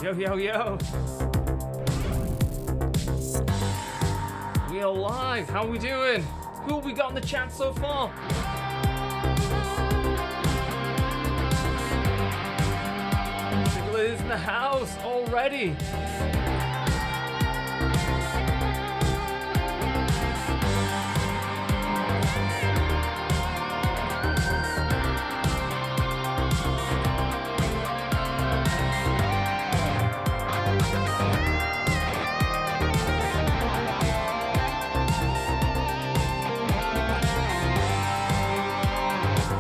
Yo, yo, yo. We are live. How are we doing? Who have we got in the chat so far? Triple is in the house already.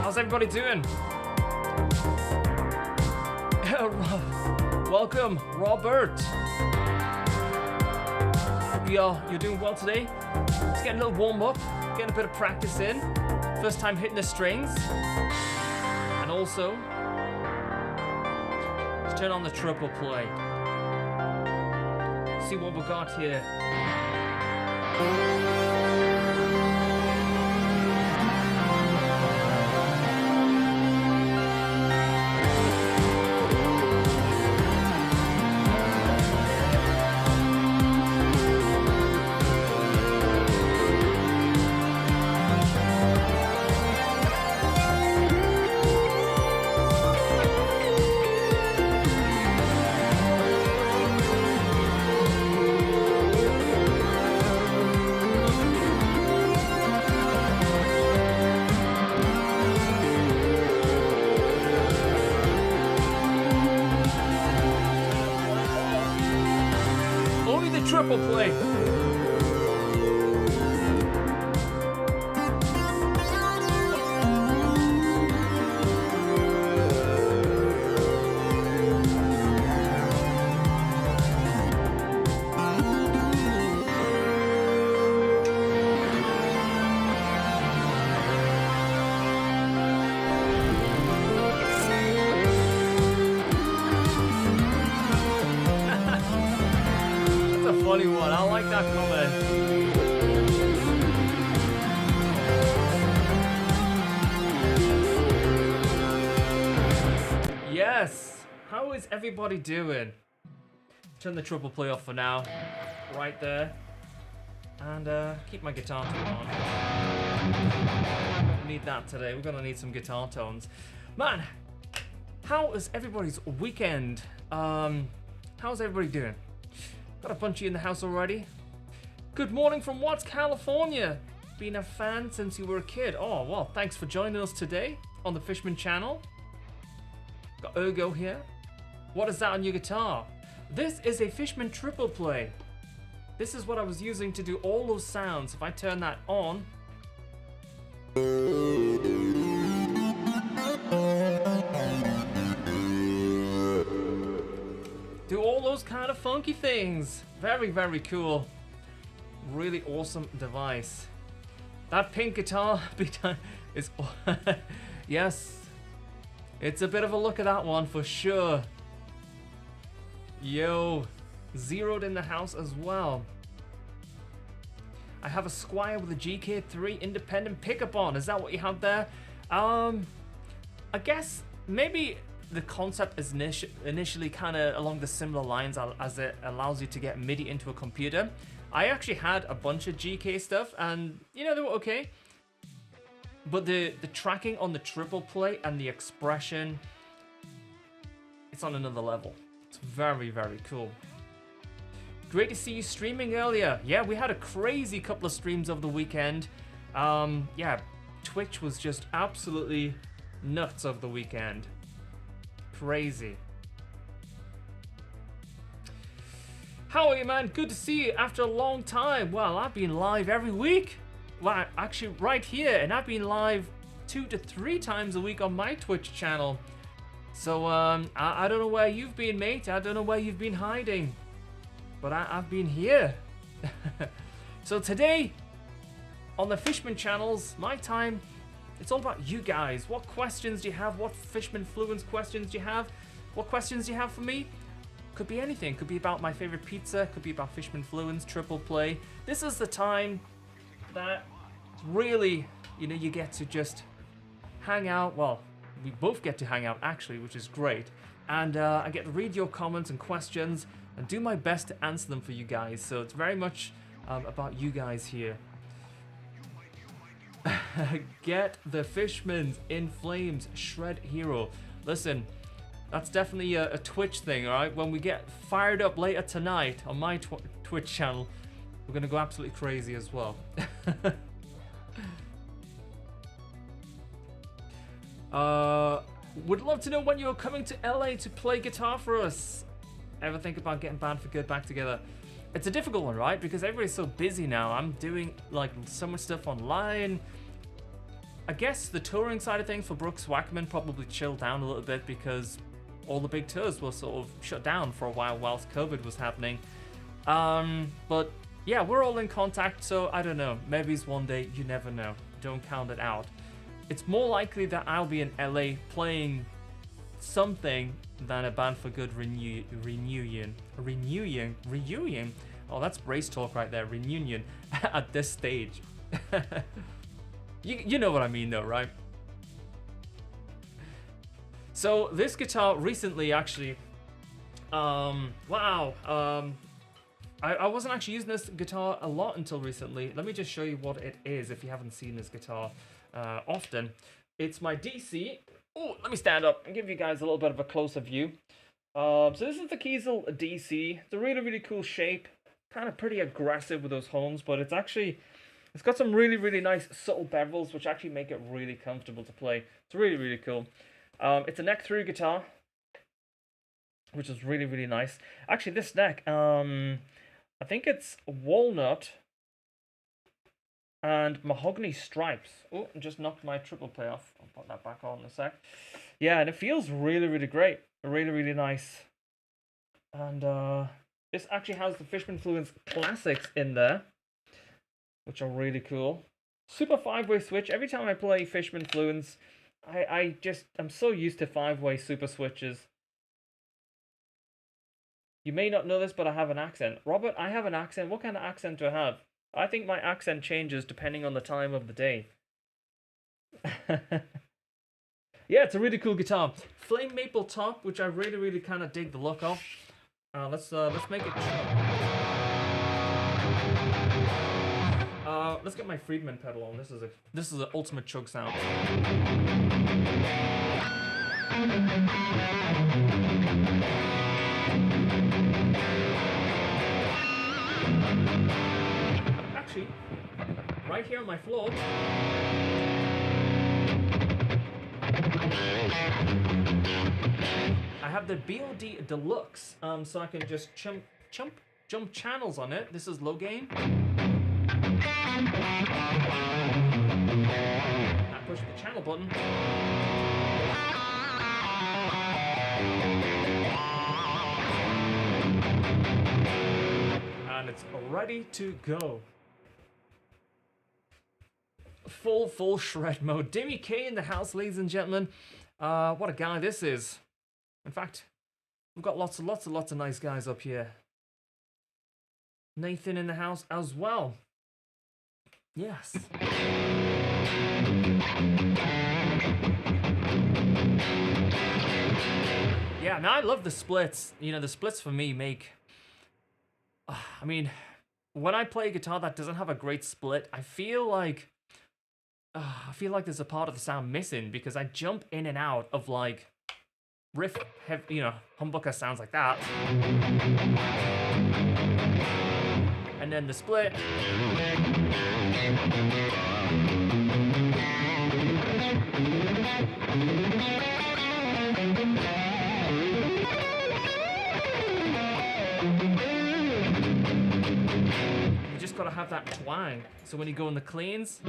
How's everybody doing? Welcome, Robert. Hope you're doing well today. Let's get a little warm up, getting a bit of practice in. First time hitting the strings. And also, let's turn on the TriplePlay. See what we got here. TriplePlay. Funny one. I like that comment. Yes. How is everybody doing? Turn the TriplePlay off for now. Right there. And keep my guitar tone on. Need that today. We're gonna need some guitar tones. Man, how is everybody's weekend? How's everybody doing? Got a bunch of you in the house already. Good morning from Watts, California. Been a fan since you were a kid. Oh, well, thanks for joining us today on the Fishman channel. Got Ergo here. What is that on your guitar? This is a Fishman TriplePlay. This is what I was using to do all those sounds. If I turn that on, do all those kind of funky things. Very, very cool. Really awesome device. That pink guitar is yes, it's a bit of a look at that one for sure. Yo, Zeroed in the house as well. I have a Squire with a GK3 independent pickup on. Is that what you have there? I guess maybe the concept is initially kind of along the similar lines as it allows you to get MIDI into a computer. I actually had a bunch of GK stuff and, you know, they were okay. But the tracking on the TriplePlay and the expression, it's on another level. It's very, very cool. Great to see you streaming earlier. Yeah, we had a crazy couple of streams over the weekend. Yeah, Twitch was just absolutely nuts over the weekend. Crazy. How are you, man? Good to see you after a long time. Well, I've been live every week. Well, actually right here, and I've been live 2 to 3 times a week on my Twitch channel. So, I don't know where you've been, mate. I don't know where you've been hiding. But I've been here. So today, on the Fishman channels, my time, it's all about you guys. What questions do you have? What Fishman Fluence questions do you have? What questions do you have for me? Could be anything. Could be about my favorite pizza. Could be about Fishman Fluence, TriplePlay. This is the time that really, you know, you get to just hang out. Well, we both get to hang out actually, which is great. And I get to read your comments and questions and do my best to answer them for you guys. So it's very much about you guys here. Get the Fishmans in flames, shred hero. Listen, that's definitely a Twitch thing, alright? When we get fired up later tonight on my Twitch channel, we're gonna go absolutely crazy as well. Would love to know when you're coming to LA to play guitar for us. Ever think about getting Band for Good back together? It's a difficult one, right? Because everybody's so busy now. I'm doing like so much stuff online. I guess the touring side of things for Brooks Wackman probably chilled down a little bit because all the big tours were sort of shut down for a while whilst COVID was happening. But yeah, we're all in contact, so I don't know. Maybe it's one day, you never know. Don't count it out. It's more likely that I'll be in LA playing something than a Band for Good reunion. Oh, that's brace talk right there. Reunion at this stage. You know what I mean though, right? So this guitar recently actually, wow. I wasn't actually using this guitar a lot until recently. Let me just show you what it is if you haven't seen this guitar often. It's my DC. Oh, let me stand up and give you guys a little bit of a closer view. So this is the Kiesel DC. It's a really, really cool shape. Kind of pretty aggressive with those horns, but it's got some really, really nice subtle bevels, which actually make it really comfortable to play. It's really, really cool. It's a neck through guitar, which is really, really nice. Actually, this neck, I think it's walnut and mahogany stripes. Oh, I just knocked my TriplePlay off. I'll put that back on in a sec. Yeah, and it feels really, really great. Really, really nice. And this actually has the Fishman Fluence Classics in there, which are really cool. Super 5-way switch. Every time I play Fishman Fluence, I'm so used to 5-way super switches. You may not know this, but I have an accent. Robert, I have an accent. What kind of accent do I have? I think my accent changes depending on the time of the day. Yeah, it's a really cool guitar. Flame maple top, which I really, really kind of dig the look of. Let's make it. Let's get my Friedman pedal on. This is an ultimate chug sound. Actually, right here on my floor. I have the BOD Deluxe, so I can just jump channels on it. This is low gain. I push the channel button. And it's ready to go. Full shred mode. Dimmy K in the house, ladies and gentlemen. What a guy this is. In fact, we've got lots of nice guys up here. Nathan in the house as well. Yes. Yeah, man, I love the splits. You know, the splits for me make... I mean, when I play a guitar that doesn't have a great split, I feel like there's a part of the sound missing because I jump in and out of like riff, you know, humbucker sounds like that. And then the split. You just gotta have that twang. So when you go in the cleans,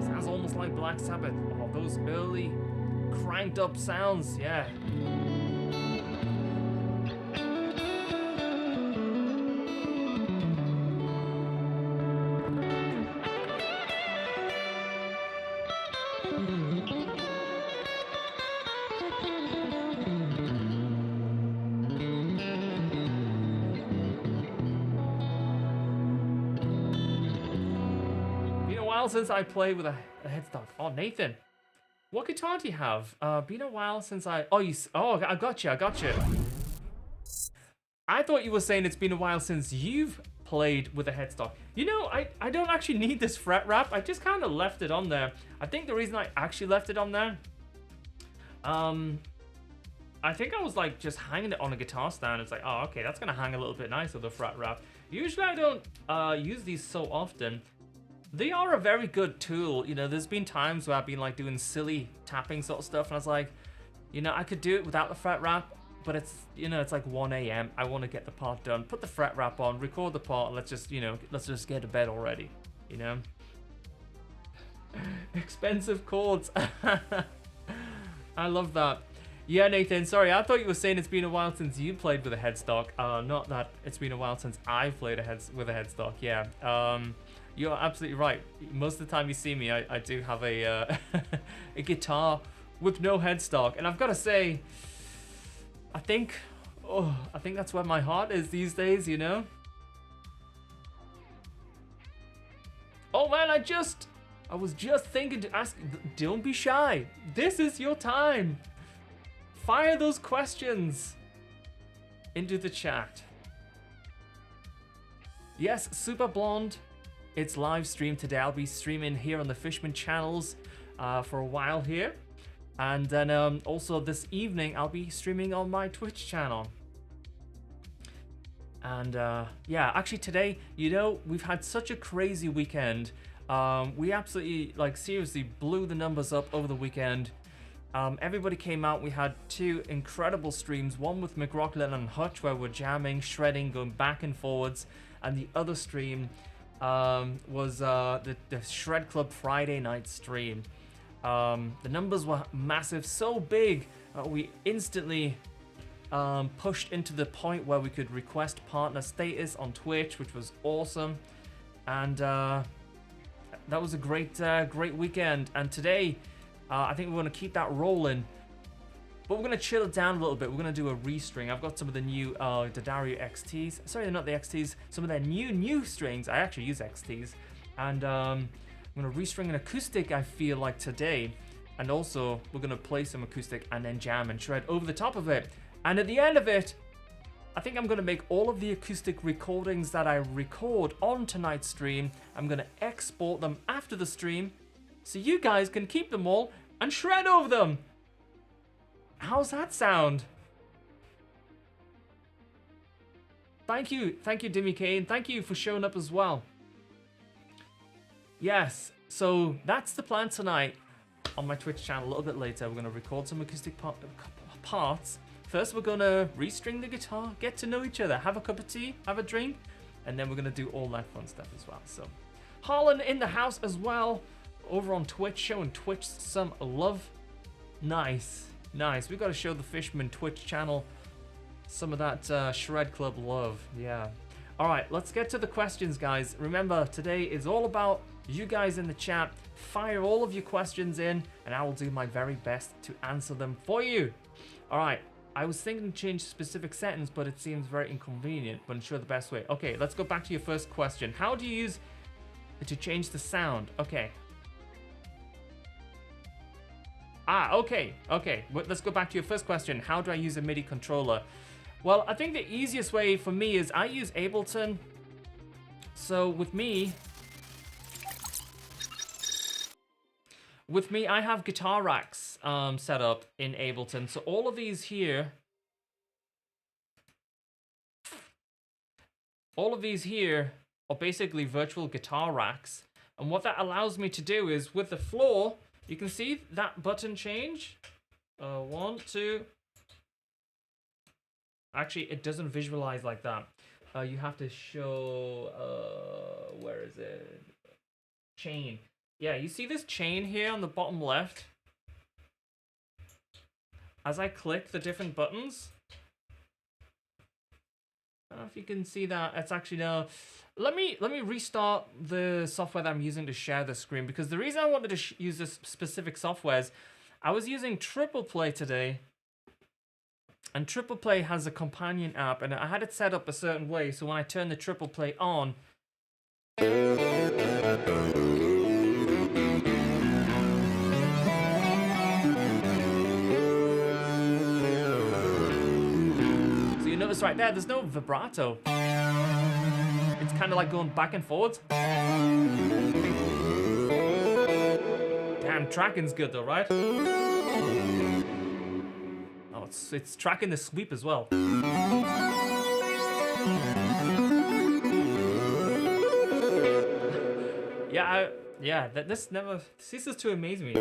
sounds almost like Black Sabbath. Oh, those early cranked up sounds, yeah. Since I played with a headstock. Oh, Nathan, what guitar do you have? Been a while since I... Oh, I got you. I thought you were saying it's been a while since you've played with a headstock. You know, I don't actually need this fret wrap. I just kind of left it on there. I think the reason I actually left it on there, I think I was like just hanging it on a guitar stand. It's like, oh, okay, that's gonna hang a little bit nicer, the fret wrap. Usually I don't use these so often. They are a very good tool. You know, there's been times where I've been like doing silly tapping sort of stuff, and I was like, you know, I could do it without the fret wrap, but it's, you know, it's like 1 a.m. I want to get the part done. Put the fret wrap on, record the part, and let's just get to bed already, you know? Expensive chords. I love that. Yeah, Nathan, sorry, I thought you were saying it's been a while since you played with a headstock. Not that it's been a while since I've played with a headstock, yeah. You're absolutely right. Most of the time you see me, I do have a a guitar with no headstock, and I've got to say, I think that's where my heart is these days, you know. Oh man, I was just thinking to ask. Don't be shy. This is your time. Fire those questions into the chat. Yes, Super Blonde. It's live stream today. I'll be streaming here on the Fishman channels for a while here. And then also this evening, I'll be streaming on my Twitch channel. And yeah, actually today, you know, we've had such a crazy weekend. We absolutely, like, seriously blew the numbers up over the weekend. Everybody came out. We had 2 incredible streams. One with McRocklin and Hutch, where we're jamming, shredding, going back and forwards. And the other stream was the Shred Club Friday night stream. The numbers were massive, so big we instantly pushed into the point where we could request partner status on Twitch, which was awesome. And that was a great weekend. And today I think we're going to keep that rolling, but we're going to chill it down a little bit. We're going to do a restring. I've got some of the new Daddario XTs. Sorry, they're not the XTs. Some of their new strings. I actually use XTs. And I'm going to restring an acoustic, I feel like, today. And also, we're going to play some acoustic and then jam and shred over the top of it. And at the end of it, I think I'm going to make all of the acoustic recordings that I record on tonight's stream. I'm going to export them after the stream so you guys can keep them all and shred over them. How's that sound? Thank you, Dimmy Kane. Thank you for showing up as well. Yes, so that's the plan tonight on my Twitch channel. A little bit later, we're going to record some acoustic parts. First, we're going to restring the guitar, get to know each other, have a cup of tea, have a drink, and then we're going to do all that fun stuff as well. So, Harlan in the house as well, over on Twitch, showing Twitch some love. Nice, nice. We've got to show the Fishman Twitch channel some of that Shred Club love. Yeah. All right, let's get to the questions, guys. Remember, today is all about you guys in the chat. Fire all of your questions in, and I will do my very best to answer them for you. All right. I was thinking to change specific settings, but it seems very inconvenient, but unsure the best way. Okay, let's go back to your first question. How do you use it to change the sound? Okay. Okay. Let's go back to your first question. How do I use a MIDI controller? Well, I think the easiest way for me is I use Ableton. So with me, I have guitar racks set up in Ableton. So all of these here, are basically virtual guitar racks. And what that allows me to do is with the floor, you can see that button change. 1, 2. Actually, it doesn't visualize like that. You have to show, where is it? Chain. Yeah, you see this chain here on the bottom left? As I click the different buttons, I don't know if you can see that. It's actually now. Let me restart the software that I'm using to share the screen, because the reason I wanted to use this specific software is I was using TriplePlay today, and TriplePlay has a companion app, and I had it set up a certain way, so when I turn the TriplePlay on, notice right there, there's no vibrato. It's kind of like going back and forwards. Damn, tracking's good though, right? Oh, it's tracking the sweep as well. This ceases to amaze me.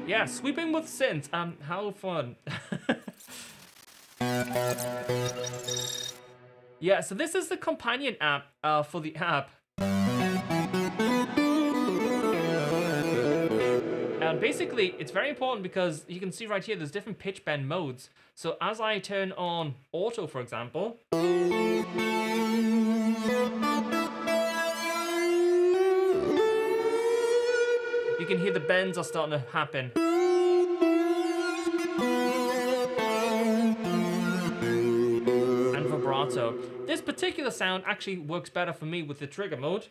Yeah, sweeping with synths. How fun. Yeah, so this is the companion app for the app. And basically, it's very important because you can see right here, there's different pitch bend modes. So as I turn on auto, for example, you can hear the bends are starting to happen. And vibrato. This particular sound actually works better for me with the trigger mode.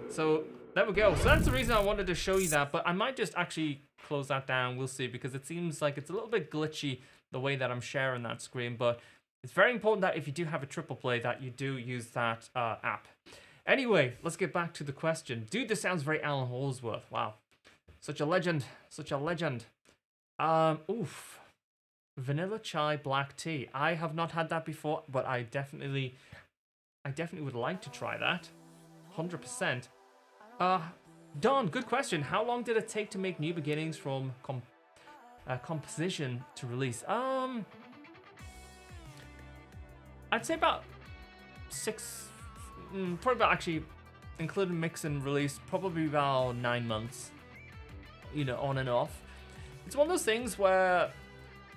So there we go. So that's the reason I wanted to show you that, but I might just actually close that down. We'll see, because it seems like it's a little bit glitchy the way that I'm sharing that screen, but it's very important that if you do have a TriplePlay that you do use that app. Anyway, let's get back to the question. Dude, this sounds very Alan Holdsworth. Wow. Such a legend. Such a legend. Oof. Vanilla chai black tea. I have not had that before, but I definitely would like to try that. 100%. Don, good question. How long did it take to make New Beginnings from composition to release? I'd say about 6, probably about, actually, including mix and release, probably about 9 months, you know, on and off. It's one of those things where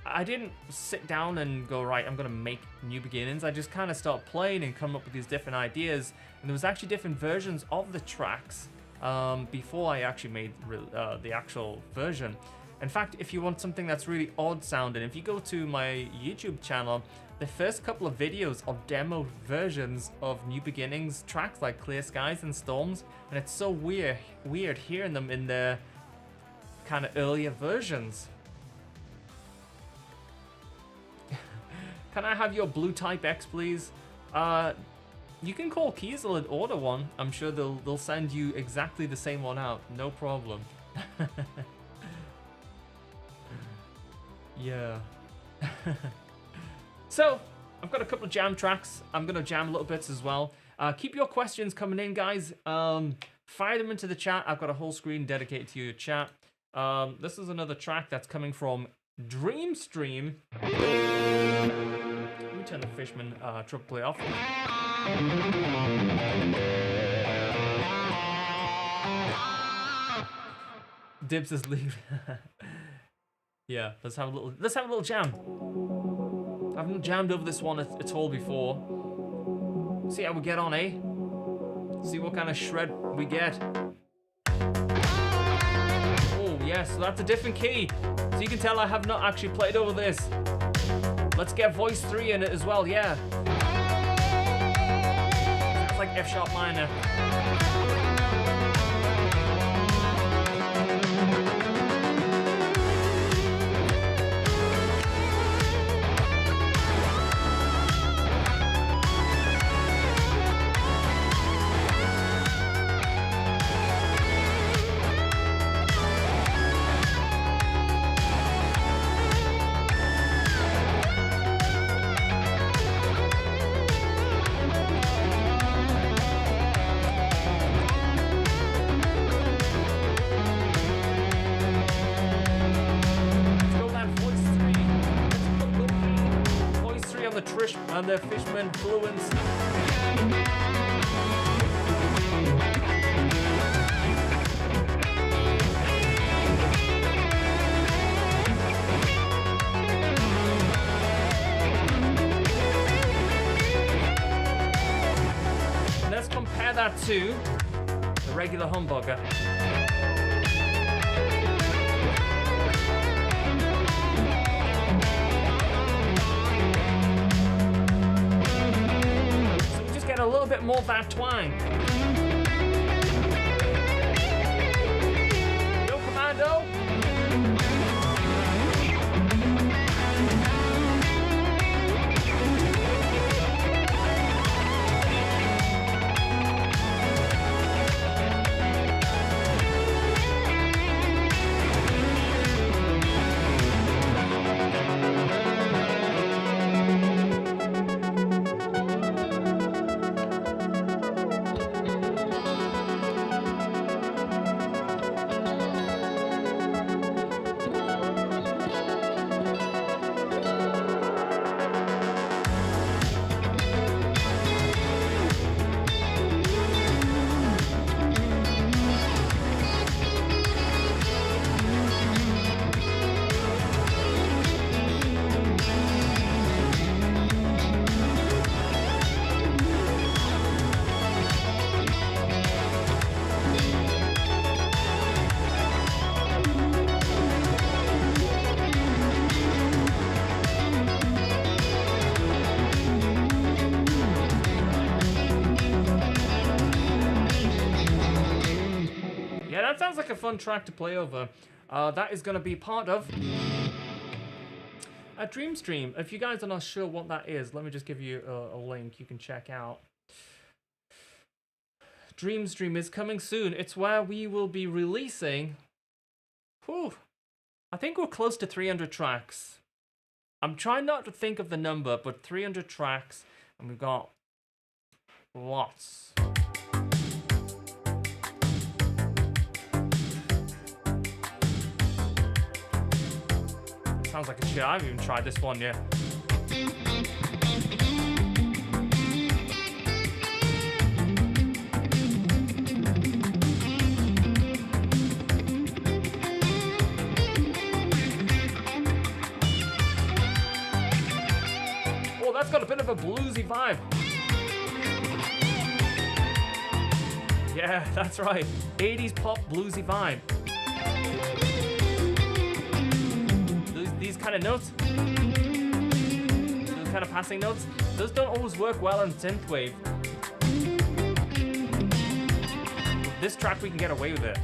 I didn't sit down and go, right, I'm going to make New Beginnings. I just kind of start playing and come up with these different ideas. And there was actually different versions of the tracks before I actually made the actual version. In fact, if you want something that's really odd sounding, if you go to my YouTube channel, the first couple of videos are demo versions of New Beginnings tracks like Clear Skies and Storms, and it's so weird hearing them in the kind of earlier versions. Can I have your blue Type X, please? You can call Kiesel and order one. I'm sure they'll send you exactly the same one out. No problem. Yeah. So, I've got a couple of jam tracks. I'm going to jam little bits as well. Keep your questions coming in, guys. Fire them into the chat. I've got a whole screen dedicated to your chat. This is another track that's coming from Dreamstream. Let me turn the Fishman TriplePlay off. Dibs is leaving. Yeah, let's have a little jam. I haven't jammed over this one at all before. See how we get on, eh? See what kind of shred we get. Oh yes, so that's a different key. So you can tell I have not actually played over this. Let's get voice 3 in it as well, yeah. Sounds like F sharp minor. And the Fishman Fluence. Let's compare that to the regular humbucker. A little bit more of that twang. Yo, Commando. Sounds like a fun track to play over. That is going to be part of a Dreamstream. If you guys are not sure what that is, let me just give you a link you can check out. Dreamstream is coming soon. It's where we will be releasing, I think we're close to 300 tracks. I'm trying not to think of the number, but 300 tracks, and we've got lots. Sounds like a shit. I haven't even tried this one yet. Oh, that's got a bit of a bluesy vibe. Yeah, that's right. 80s pop bluesy vibe. these kind of notes, those kind of passing notes, those don't always work well on synthwave. With this track, we can get away with it.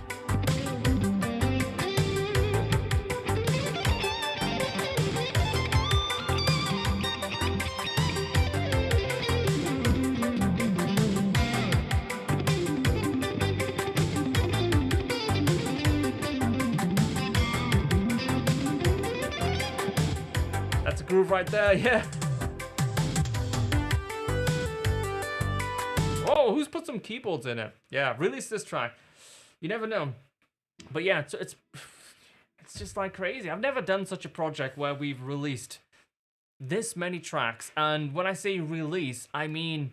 Groove right there, yeah. Oh, who's put some keyboards in it? Yeah, release this track. You never know. But yeah, it's just like crazy. I've never done such a project where we've released this many tracks. And when I say release, I mean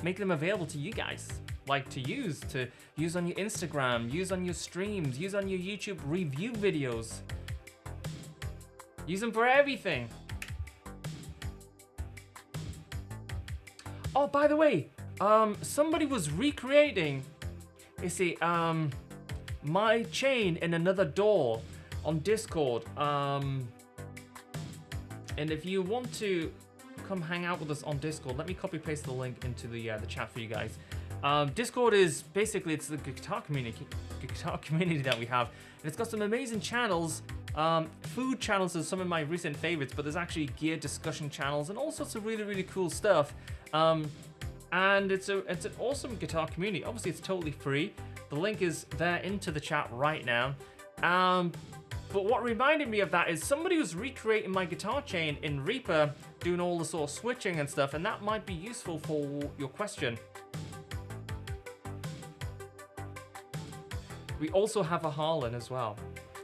make them available to you guys. Like to use on your Instagram, use on your streams, use on your YouTube review videos. Use them for everything. Oh, by the way, somebody was recreating, you see, my chain in another DAW on Discord. And if you want to come hang out with us on Discord, let me copy paste the link into the chat for you guys. Discord is basically, it's the guitar community that we have, and it's got some amazing channels. Food channels are some of my recent favorites, but there's actually gear discussion channels and all sorts of really, really cool stuff. And it's an awesome guitar community. Obviously, it's totally free. The link is there into the chat right now. But what reminded me of that is somebody was recreating my guitar chain in Reaper, doing all the sort of switching and stuff, and that might be useful for your question. We also have a Harlan as well.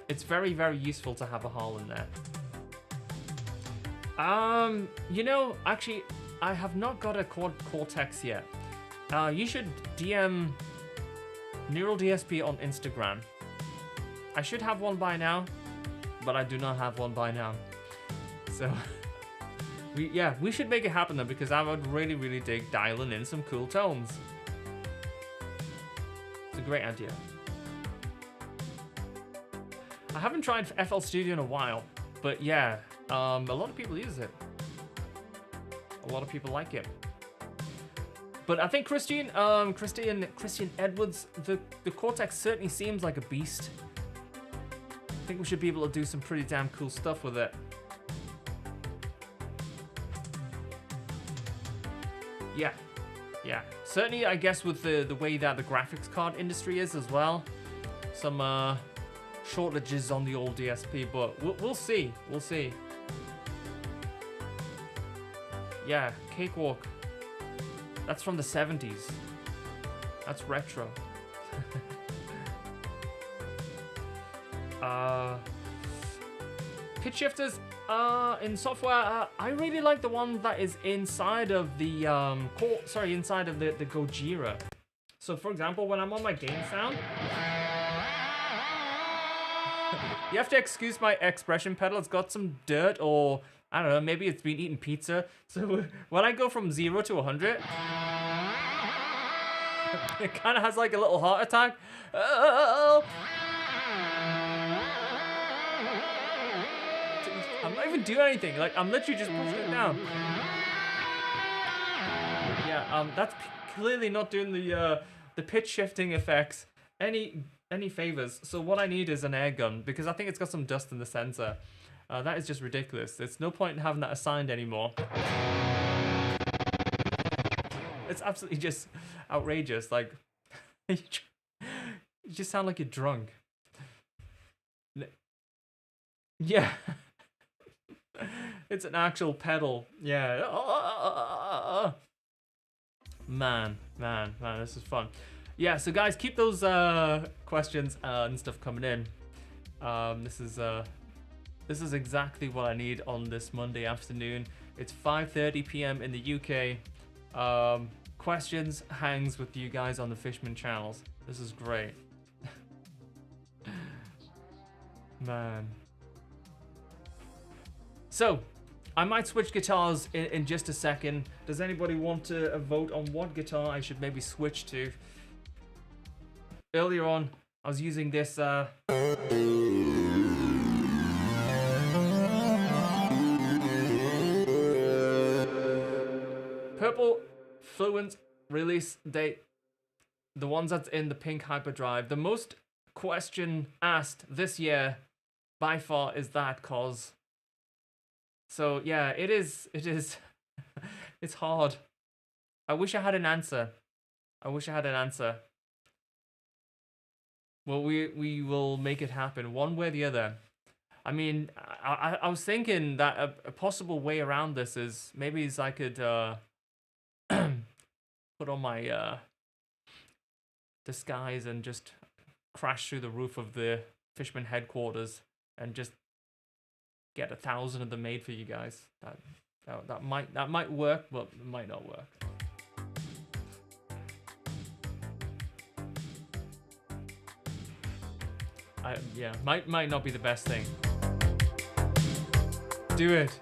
It's very, very useful to have a Harlan there. You know, actually, I have not got a Cortex yet. You should DM Neural DSP on Instagram. I should have one by now, but I do not have one by now. So, we should make it happen then, because I would really, really dig dialing in some cool tones. It's a great idea. I haven't tried FL Studio in a while, but yeah, a lot of people use it. A lot of people like it. But I think Christian Edwards, the Cortex certainly seems like a beast. I think we should be able to do some pretty damn cool stuff with it. Yeah. Certainly, I guess with the way that the graphics card industry is as well. Some shortages on the old DSP, but we'll see. We'll see. Yeah, Cakewalk. That's from the 70s. That's retro. Pitch shifters in software. I really like the one that is inside of the inside of the Gojira. So for example, when I'm on my gain sound, you have to excuse my expression pedal. It's got some dirt, or I don't know, maybe it's been eating pizza. So when I go from 0 to 100, it kind of has like a little heart attack. I'm not even doing anything. Like, I'm literally just pushing it down. Yeah, that's clearly not doing the pitch shifting effects any favors. So what I need is an air gun, because I think it's got some dust in the sensor. That is just ridiculous. There's no point in having that assigned anymore. It's absolutely just outrageous. Like, you just sound like you're drunk. Yeah. It's an actual pedal. Yeah. Man, this is fun. Yeah, so guys, keep those questions and stuff coming in. This is exactly what I need on this Monday afternoon. It's 5:30 p.m. in the UK. Questions hangs with you guys on the Fishman channels. This is great. Man. So, I might switch guitars in just a second. Does anybody want to vote on what guitar I should maybe switch to? Earlier on, I was using this Purple Fluence release date. The ones that's in the pink hyperdrive. The most question asked this year by far is that cause. So yeah, it is. It's hard. I wish I had an answer. Well, we will make it happen one way or the other. I mean, I was thinking that a possible way around this is maybe is I could put on my disguise and just crash through the roof of the Fishman headquarters and just get 1,000 of them made for you guys. That might work, but it might not work. Yeah, might not be the best thing. Do it.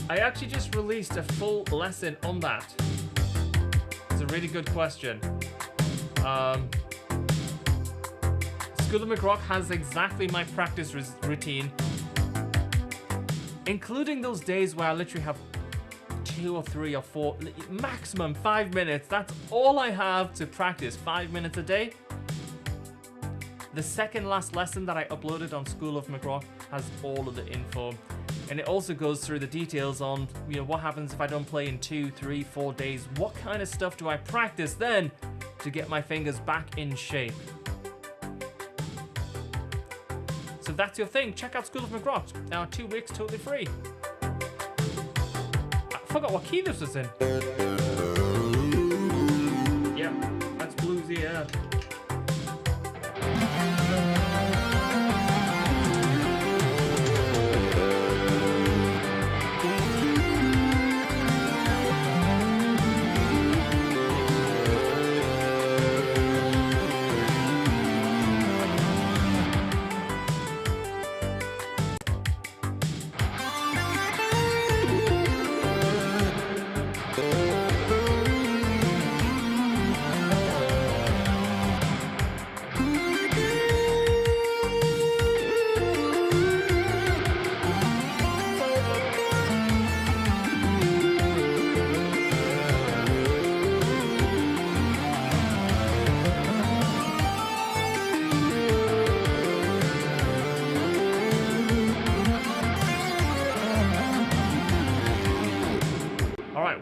I actually just released a full lesson on that. It's a really good question. School of McRock has exactly my practice routine, including those days where I literally have 2 or 3 or 4, maximum 5 minutes. That's all I have to practice, 5 minutes a day. The second last lesson that I uploaded on School of McRock has all of the info. And it also goes through the details on, you know, what happens if I don't play in 2, 3, 4 days. What kind of stuff do I practice then to get my fingers back in shape? So if that's your thing, check out School of McRock. Now 2 weeks totally free. I forgot what key this was in. Yeah, that's bluesy, yeah.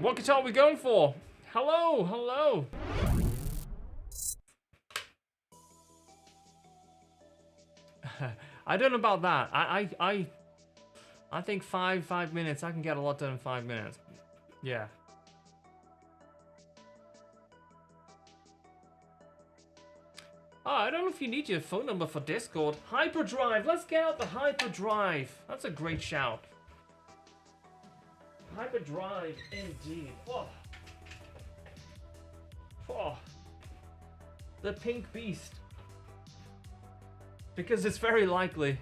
What guitar are we going for? Hello, hello. I don't know about that. I think 5 minutes. I can get a lot done in 5 minutes. Yeah. Oh, I don't know if you need your phone number for Discord. Hyperdrive. Let's get out the hyperdrive. That's a great shout. Hyperdrive, indeed. Oh. Oh. The pink beast. Because it's very likely.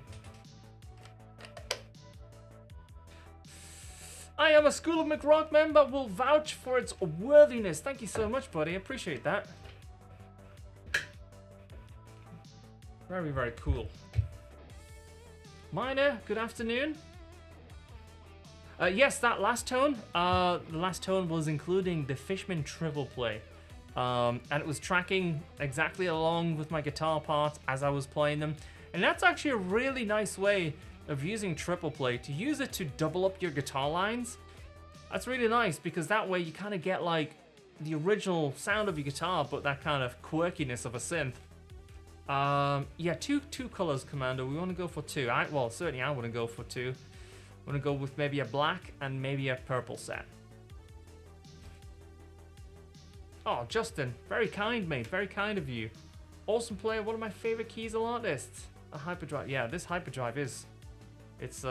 I am a School of McRock member, will vouch for its worthiness. Thank you so much, buddy. I appreciate that. Very, very cool. Miner, good afternoon. Yes, that last tone, the last tone was including the Fishman TriplePlay. And it was tracking exactly along with my guitar parts as I was playing them. And that's actually a really nice way of using TriplePlay, to use it to double up your guitar lines. That's really nice, because that way you kind of get like the original sound of your guitar, but that kind of quirkiness of a synth. Yeah, two colors, Commander. We want to go for 2. Well, certainly I want to go for 2. I'm gonna go with maybe a black and maybe a purple set. Oh, Justin, very kind, mate. Very kind of you. Awesome player, one of my favorite keys and artists. A hyperdrive. Yeah, this hyperdrive is. It's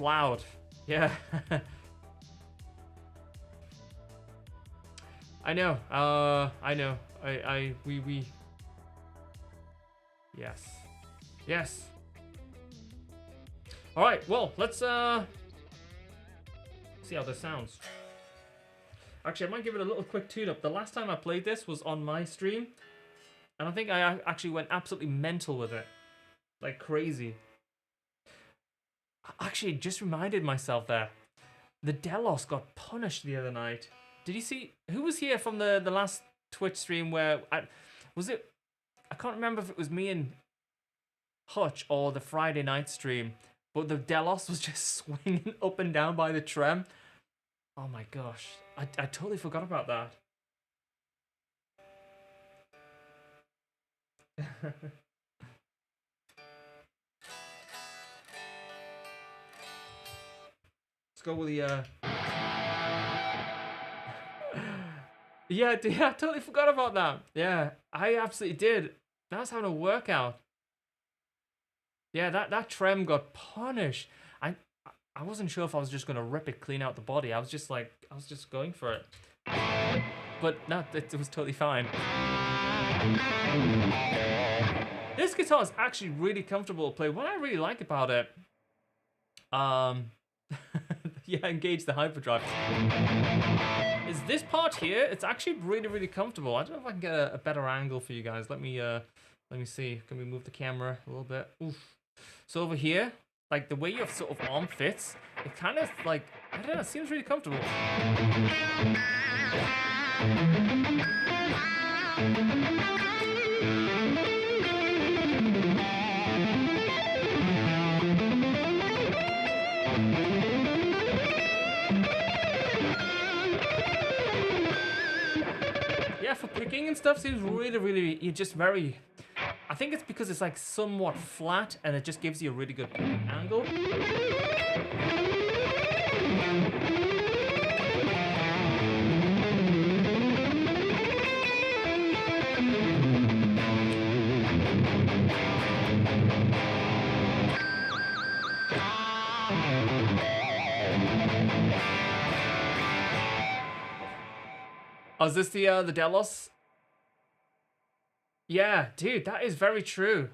loud. Yeah. I know. I know. We. Yes. Yes. All right, well, let's see how this sounds. Actually, I might give it a little quick tune-up. The last time I played this was on my stream, and I think I actually went absolutely mental with it. Like crazy. Actually, just reminded myself there. The Delos got punished the other night. Did you see who was here from the last Twitch stream where was it? I can't remember if it was me and Hutch or the Friday night stream, but the Delos was just swinging up and down by the trem. Oh my gosh, I totally forgot about that. Let's go with the yeah, dude, I totally forgot about that. Yeah, I absolutely did. I was having a workout. Yeah, that trem got punished. I wasn't sure if I was just gonna rip it clean out the body. I was just going for it. But no, it was totally fine. This guitar is actually really comfortable to play. What I really like about it, yeah, engage the hyperdrive. Is this part here? It's actually really, really comfortable. I don't know if I can get a better angle for you guys. Let me see. Can we move the camera a little bit? Oof. So over here, like the way your sort of arm fits, it kind of like, I don't know, it seems really comfortable. Yeah, for picking and stuff, seems really, really, you're just very, I think it's because it's like somewhat flat and it just gives you a really good angle. Oh, is this the Delos? Yeah, dude, that is very true.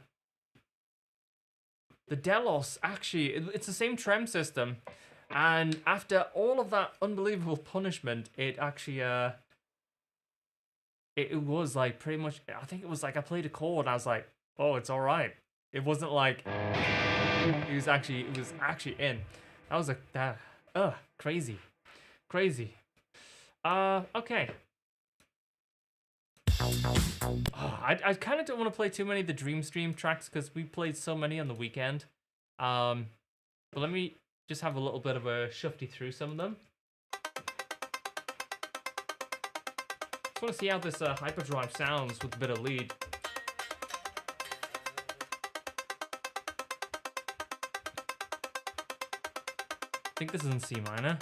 The Delos, actually, it's the same trem system. And after all of that unbelievable punishment, it actually, it was like pretty much, I think it was like I played a chord and I was like, oh, it's all right. It wasn't like, it was actually in. That was crazy. Crazy. Okay. Oh, I kind of don't want to play too many of the Dream Stream tracks because we played so many on the weekend. But let me just have a little bit of a shufty through some of them. Just want to see how this hyperdrive sounds with a bit of lead. I think this is in C minor.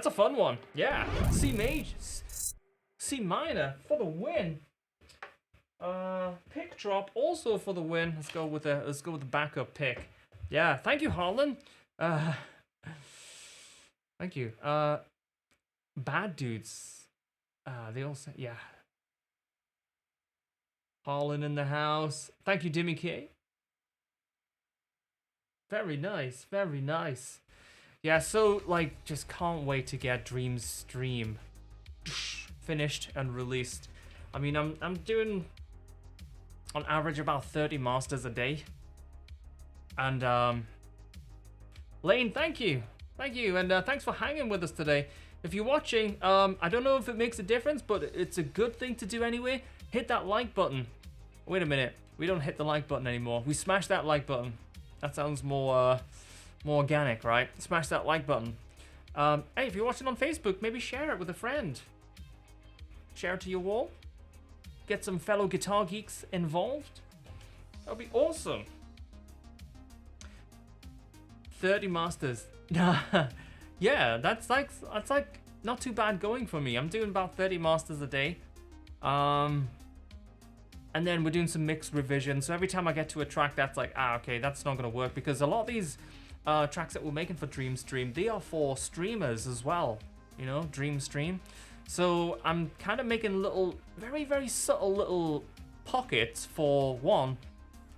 That's a fun one. Yeah. C major, C minor for the win. Pick drop also for the win. Let's go with the backup pick. Yeah. Thank you, Harlan. Thank you. Bad dudes. They all say, yeah. Harlan in the house. Thank you, Dimmy K. Very nice, very nice. Yeah, so like, just can't wait to get Dream Stream finished and released. I mean, I'm doing on average about 30 masters a day. And Lane, thank you, and thanks for hanging with us today. If you're watching, I don't know if it makes a difference, but it's a good thing to do anyway. Hit that like button. Wait a minute, we don't hit the like button anymore. We smash that like button. That sounds more organic, right? Smash that like button. Hey, if you're watching on Facebook, maybe share it with a friend. Share it to your wall. Get some fellow guitar geeks involved. That'll be awesome. 30 masters. Yeah, that's like not too bad going for me. I'm doing about 30 masters a day. And then we're doing some mixed revisions. So every time I get to a track that's like, okay, that's not gonna work, because a lot of these tracks that we're making for Dream Stream, they are for streamers as well. You know, Dream Stream. So I'm kind of making little, very, very subtle little pockets for one,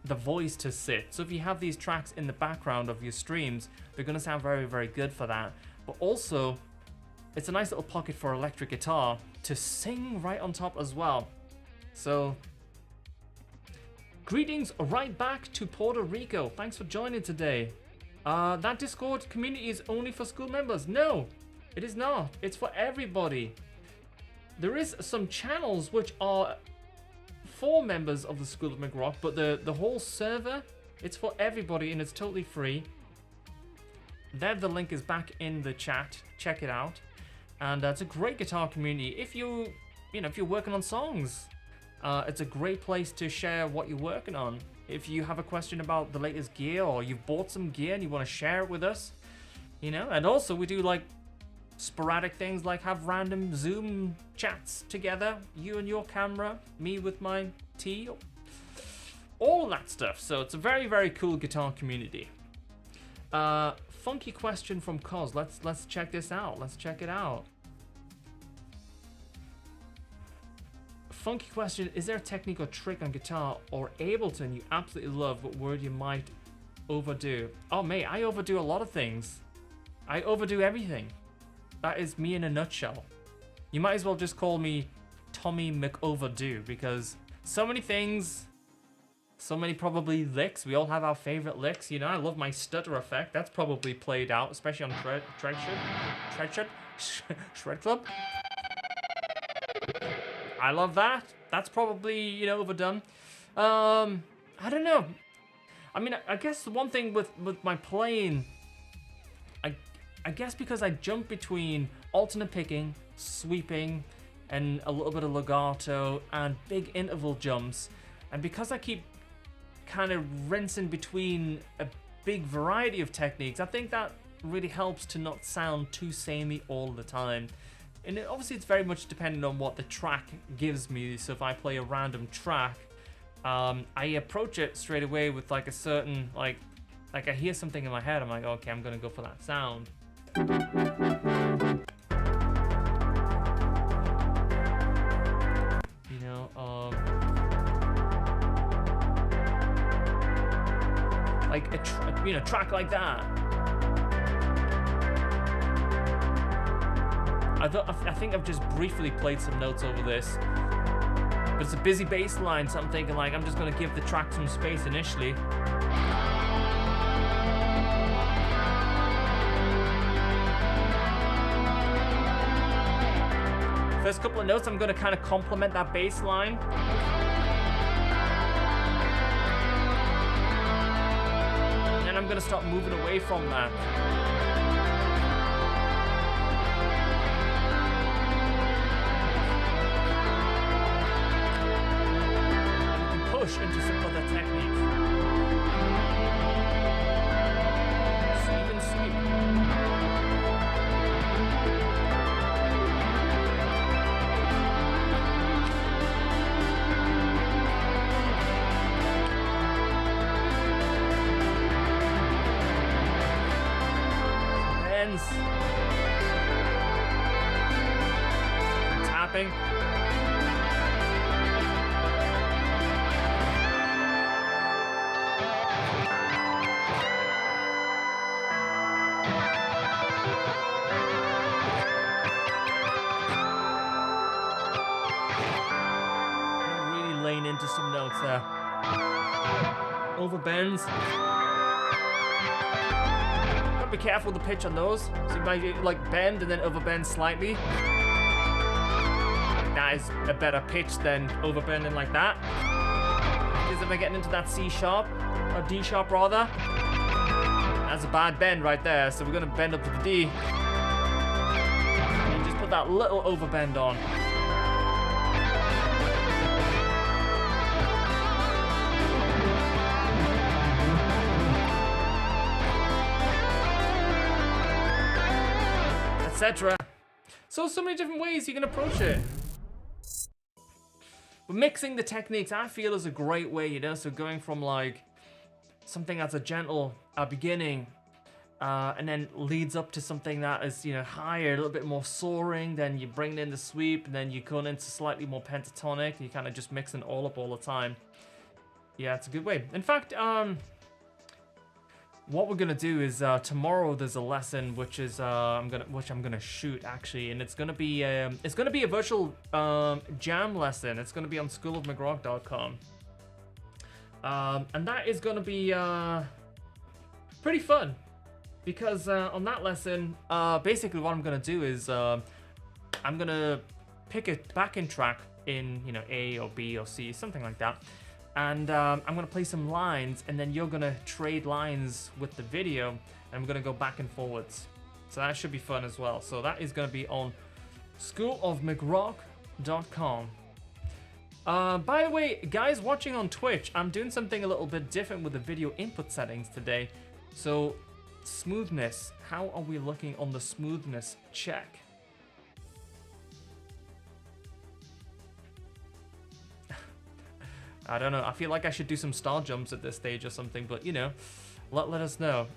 the voice to sit. So if you have these tracks in the background of your streams, they're gonna sound very, very good for that. But also, it's a nice little pocket for electric guitar to sing right on top as well. So, greetings right back to Puerto Rico. Thanks for joining today. That Discord community is only for school members. No, it is not. It's for everybody. There is some channels which are for members of the School of McRock, but the whole server, it's for everybody and it's totally free. There, the link is back in the chat. Check it out. And it's a great guitar community. If you're working on songs, it's a great place to share what you're working on. If you have a question about the latest gear, or you've bought some gear and you want to share it with us, you know. And also we do like sporadic things, like have random Zoom chats together, you and your camera, me with my tea, all that stuff. So it's a very, very cool guitar community. Funky question from Cos. Let's check this out. Let's check it out. Funky question: is there a technique or trick on guitar or Ableton you absolutely love, but word you might overdo? Oh mate, I overdo a lot of things. I overdo everything. That is me in a nutshell. You might as well just call me Tommy McOverdo, because so many things, so many probably licks. We all have our favorite licks. You know, I love my stutter effect. That's probably played out, especially on Shred Club. I love that. That's probably, you know, overdone. I don't know. I mean, I guess the one thing with my playing, I guess because I jump between alternate picking, sweeping, and a little bit of legato and big interval jumps, and because I keep kind of rinsing between a big variety of techniques, I think that really helps to not sound too samey all the time. And obviously it's very much dependent on what the track gives me. So if I play a random track, I approach it straight away with like a certain, like I hear something in my head, I'm like, okay, I'm gonna go for that sound. You know, like a track like that. I think I've just briefly played some notes over this, but it's a busy bass line, so I'm thinking like I'm just gonna give the track some space initially. First couple of notes, I'm gonna kind of complement that bass line. And then I'm gonna start moving away from that. Into some other techniques. So even sweep. bends. Tapping. Really laying into some notes there. Over bends. Gotta be careful with the pitch on those. So you might like bend and then over bend slightly. That is a better pitch than over bending like that. Because if I get into that C sharp, or D sharp rather, that's a bad bend right there. So we're gonna bend up to the D. And just put that little over bend on. Etc. So many different ways you can approach it. But mixing the techniques, I feel, is a great way, you know. So going from like something that's a gentle beginning, and then leads up to something that is, you know, higher, a little bit more soaring. Then you bring in the sweep, and then you go into slightly more pentatonic. You kind of just mixing all up all the time. Yeah, it's a good way. In fact, what we're gonna do is tomorrow there's a lesson which is I'm gonna shoot actually, and it's gonna be a virtual jam lesson. It's gonna be on schoolofmcrock.com, and that is gonna be pretty fun because on that lesson, basically what I'm gonna do is I'm gonna pick a backing track in, you know, A or B or C, something like that. And I'm gonna play some lines, and then you're gonna trade lines with the video, and we're gonna go back and forwards. So that should be fun as well. So that is gonna be on schoolofmcrock.com. By the way, guys watching on Twitch, I'm doing something a little bit different with the video input settings today. So smoothness, how are we looking on the smoothness check? I don't know. I feel like I should do some star jumps at this stage or something, but you know, let us know.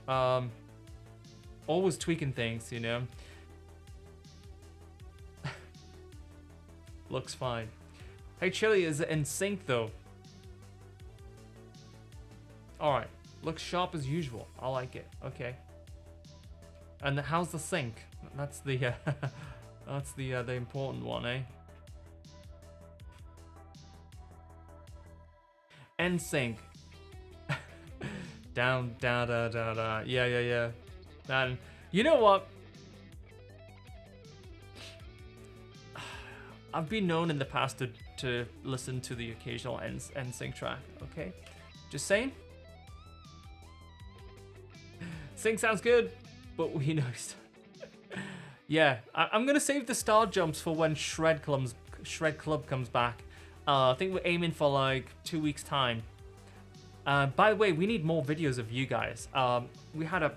Always tweaking things, you know. Looks fine. Hey, Chili, is it in sync though? All right, looks sharp as usual. I like it. Okay. And how's the sync? That's the that's the important one, eh? NSYNC. Down, da, da, da, da. Yeah. And you know what? I've been known in the past to listen to the occasional NSYNC track, okay? Just saying. Sync sounds good, but we know. Yeah, I'm gonna save the star jumps for when Shred Club comes back. I think we're aiming for like 2 weeks time. By the way, we need more videos of you guys. I had a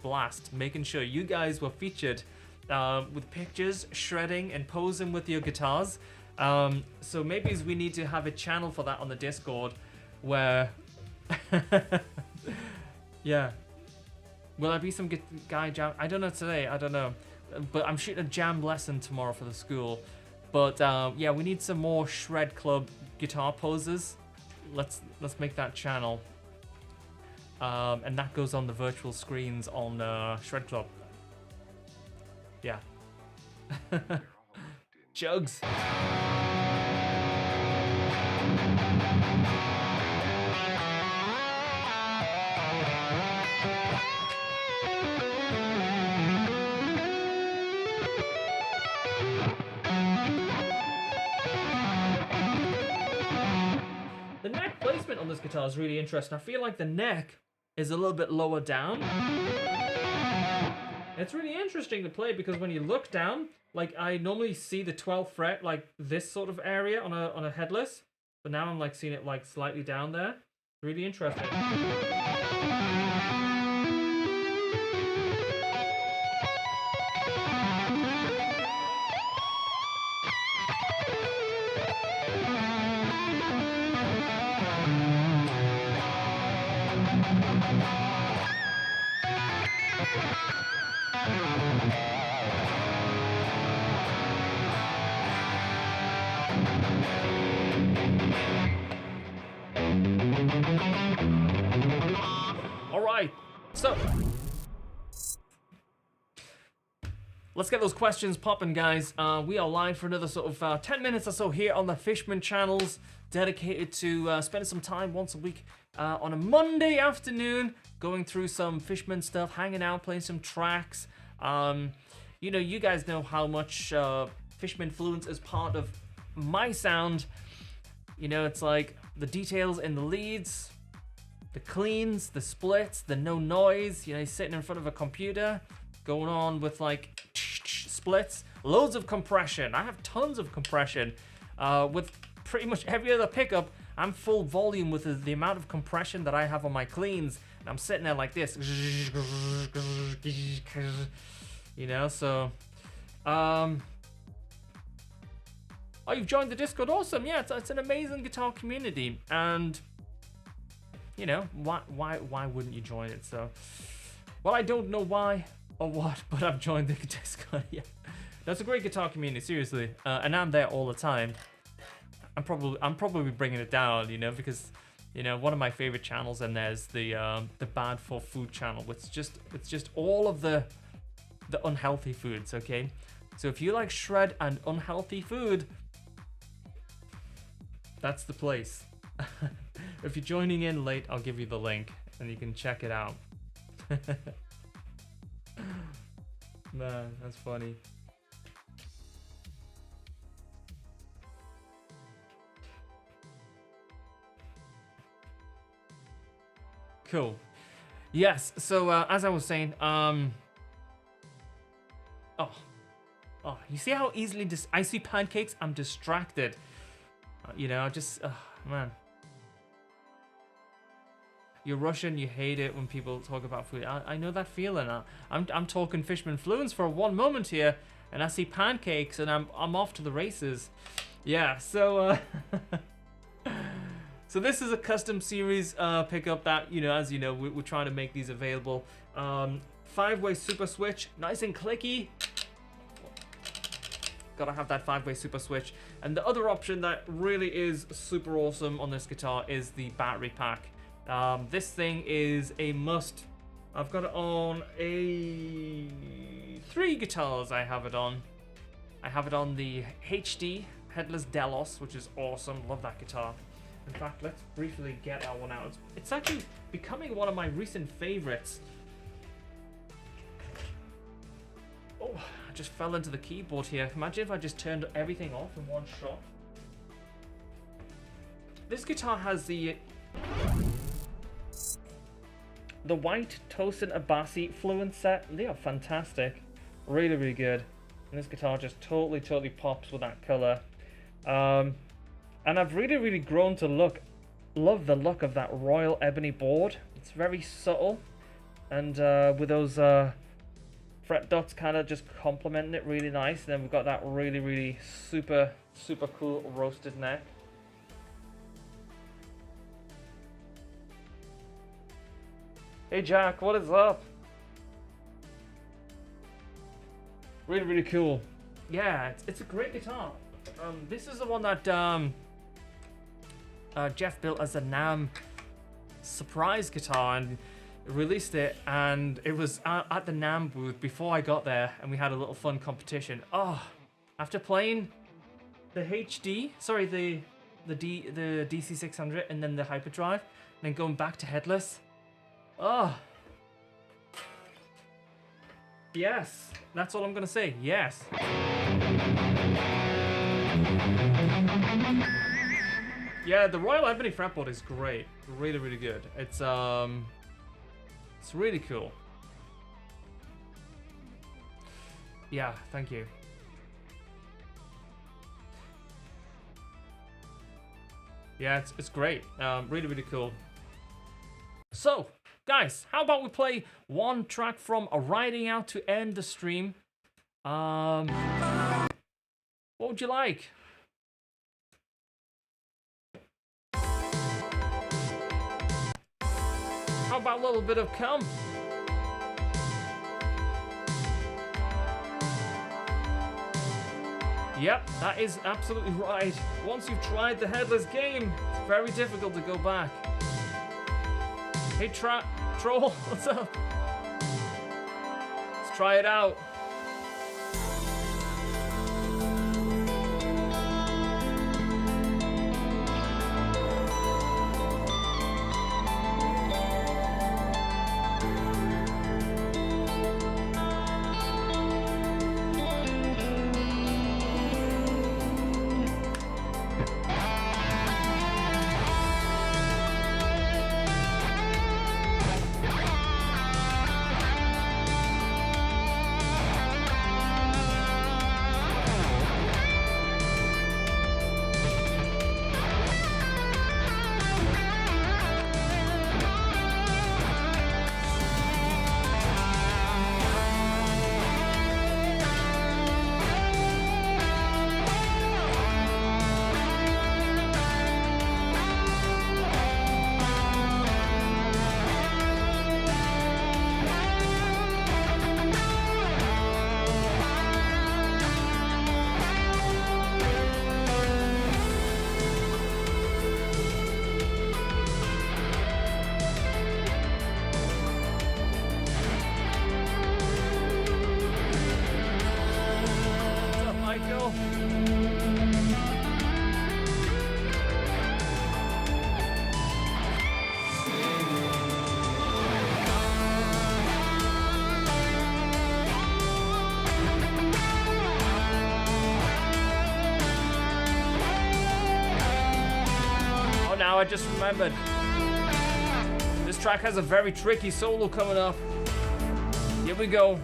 blast making sure you guys were featured with pictures, shredding, and posing with your guitars. So maybe we need to have a channel for that on the Discord where... Yeah. Will there be some guy jam? I don't know today, I don't know. But I'm shooting a jam lesson tomorrow for the school. But yeah, we need some more Shred Club guitar poses. Let's make that channel. And that goes on the virtual screens on Shred Club. Yeah. Jugs. The neck placement on this guitar is really interesting. I feel like the neck is a little bit lower down. It's really interesting to play because when you look down, like I normally see the 12th fret like this sort of area on a headless, but now I'm like seeing it like slightly down there. Really interesting. So let's get those questions popping, guys. We are live for another sort of 10 minutes or so here on the Fishman channels, dedicated to spending some time once a week on a Monday afternoon, going through some Fishman stuff, hanging out, playing some tracks. You know, you guys know how much Fishman Fluence is part of my sound. You know, it's like the details in the leads, the cleans, the splits, the no noise. You know, he's sitting in front of a computer, going on with like splits, loads of compression. I have tons of compression. With pretty much every other pickup, I'm full volume with the amount of compression that I have on my cleans. And I'm sitting there like this. You know, so... Oh, you've joined the Discord. Awesome. Yeah, it's an amazing guitar community. And, you know, why wouldn't you join it? So, well, I don't know why or what, but I've joined the Discord. Yeah, that's a great guitar community, seriously. And I'm there all the time. I'm probably bringing it down, you know, because, you know, one of my favorite channels in there is the Bad for Food channel. It's just all of the unhealthy foods. Okay, so if you like shred and unhealthy food, that's the place. If you're joining in late, I'll give you the link and you can check it out. Man, that's funny. Cool. Yes, so as I was saying, oh, you see how easily I see pancakes? I'm distracted. You know, man. You're Russian, you hate it when people talk about food. I know that feeling. I'm talking Fishman Fluence for one moment here, and I see pancakes, and I'm off to the races. Yeah, so so this is a custom series pickup that, you know, as you know, we're trying to make these available. 5-way super switch, nice and clicky. Gotta have that 5-way super switch. And the other option that really is super awesome on this guitar is the battery pack. This thing is a must. I've got it on 3 guitars. I have it on the HD Headless Delos, which is awesome. Love that guitar. In fact, let's briefly get that one out. It's actually becoming one of my recent favorites. Oh, I just fell into the keyboard here. Imagine if I just turned everything off in one shot. This guitar has the white Tosin Abasi Fluence set. They are fantastic. Really, really good. And this guitar just totally pops with that color. And I've really grown to love the look of that royal ebony board. It's very subtle, and with those fret dots kind of just complementing it really nice. And then we've got that really super cool roasted neck. Hey Jack, what is up? Really cool. Yeah, it's a great guitar. This is the one that Jeff built as a NAMM surprise guitar and released it, and it was at the NAMM booth before I got there, and we had a little fun competition. Oh, after playing the HD, sorry, the DC600 and then the Hyperdrive, and then going back to headless. Oh, yes, that's all I'm gonna say. Yes. Yeah, the Royal Ebony fretboard is great. Really good. It's really cool. Yeah, thank you. Yeah, it's great. Really cool. So, guys, how about we play one track from a Riding Out to end the stream? What would you like? How about a little bit of Come? Yep, that is absolutely right. Once you've tried the headless game, it's very difficult to go back. Hey, Troll, what's up? Let's try it out. Now I just remembered. This track has a very tricky solo coming up. Here we go.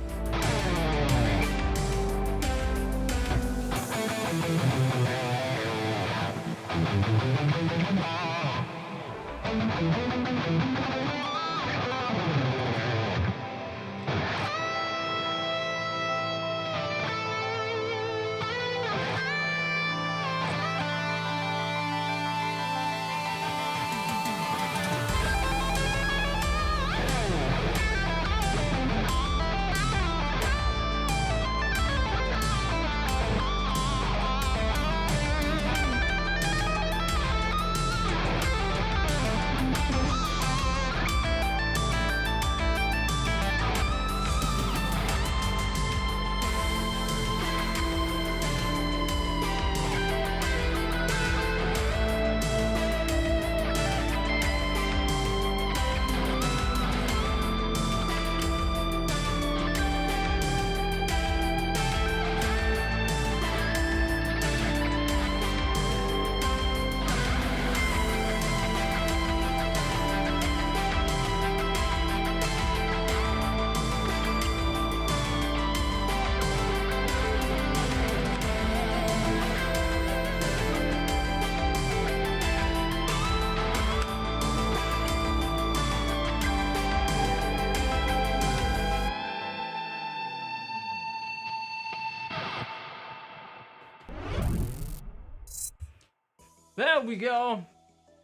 There we go.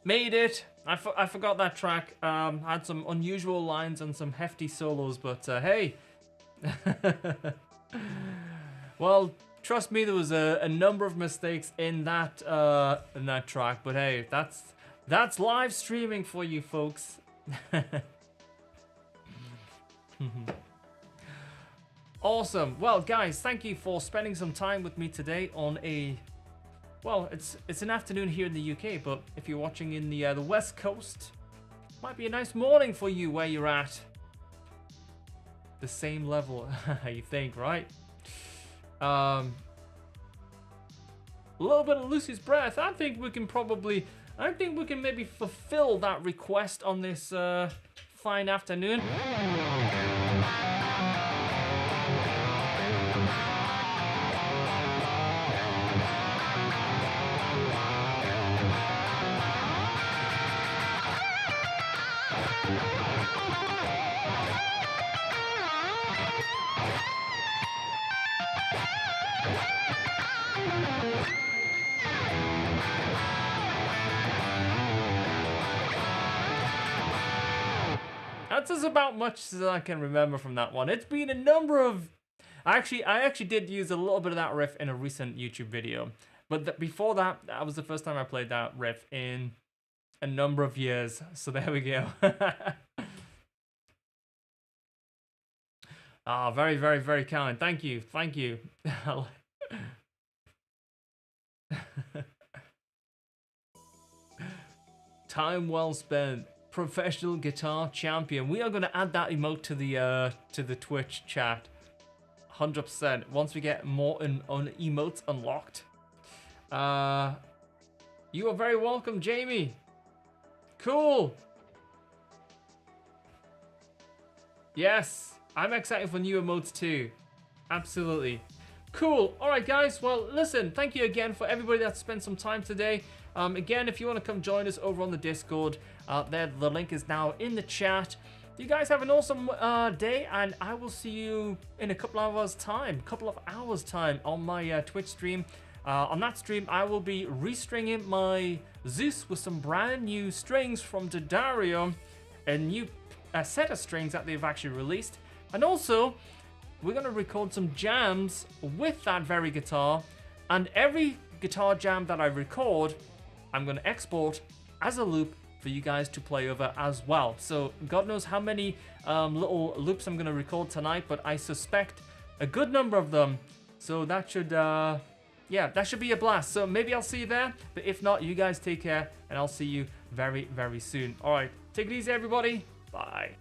Made it. I forgot that track. Had some unusual lines and some hefty solos, but hey. Well, trust me, there was a number of mistakes in that track, but hey, that's live streaming for you folks. Awesome. Well, guys, thank you for spending some time with me today on a... Well, it's an afternoon here in the UK, but if you're watching in the West Coast, might be a nice morning for you where you're at. The same level, you think, right? A little bit of Lucy's breath. I think we can maybe fulfill that request on this fine afternoon. That's as about much as I can remember from that one. It's been a number of... I actually did use a little bit of that riff in a recent YouTube video. But before that, that was the first time I played that riff in a number of years. So there we go. Ah, very, very, very kind. Thank you. Thank you. Time well spent. Professional guitar champion. We are going to add that emote to the Twitch chat. 100%. Once we get more on emotes unlocked. You are very welcome, Jamie. Cool. Yes, I'm excited for new emotes too. Absolutely. Cool. All right, guys. Well, listen, thank you again for everybody that spent some time today. Again, if you want to come join us over on the Discord, the link is now in the chat. You guys have an awesome day, and I will see you in a couple of hours time on my Twitch stream. On that stream, I will be restringing my Zeus with some brand new strings from Dodarium, a new set of strings that they've actually released, and also we're going to record some jams with that very guitar, and every guitar jam that I record, I'm going to export as a loop for you guys to play over as well. So God knows how many little loops I'm going to record tonight, but I suspect a good number of them. So that should, yeah, that should be a blast. So maybe I'll see you there, but if not, you guys take care, and I'll see you very, very soon. All right, take it easy, everybody. Bye.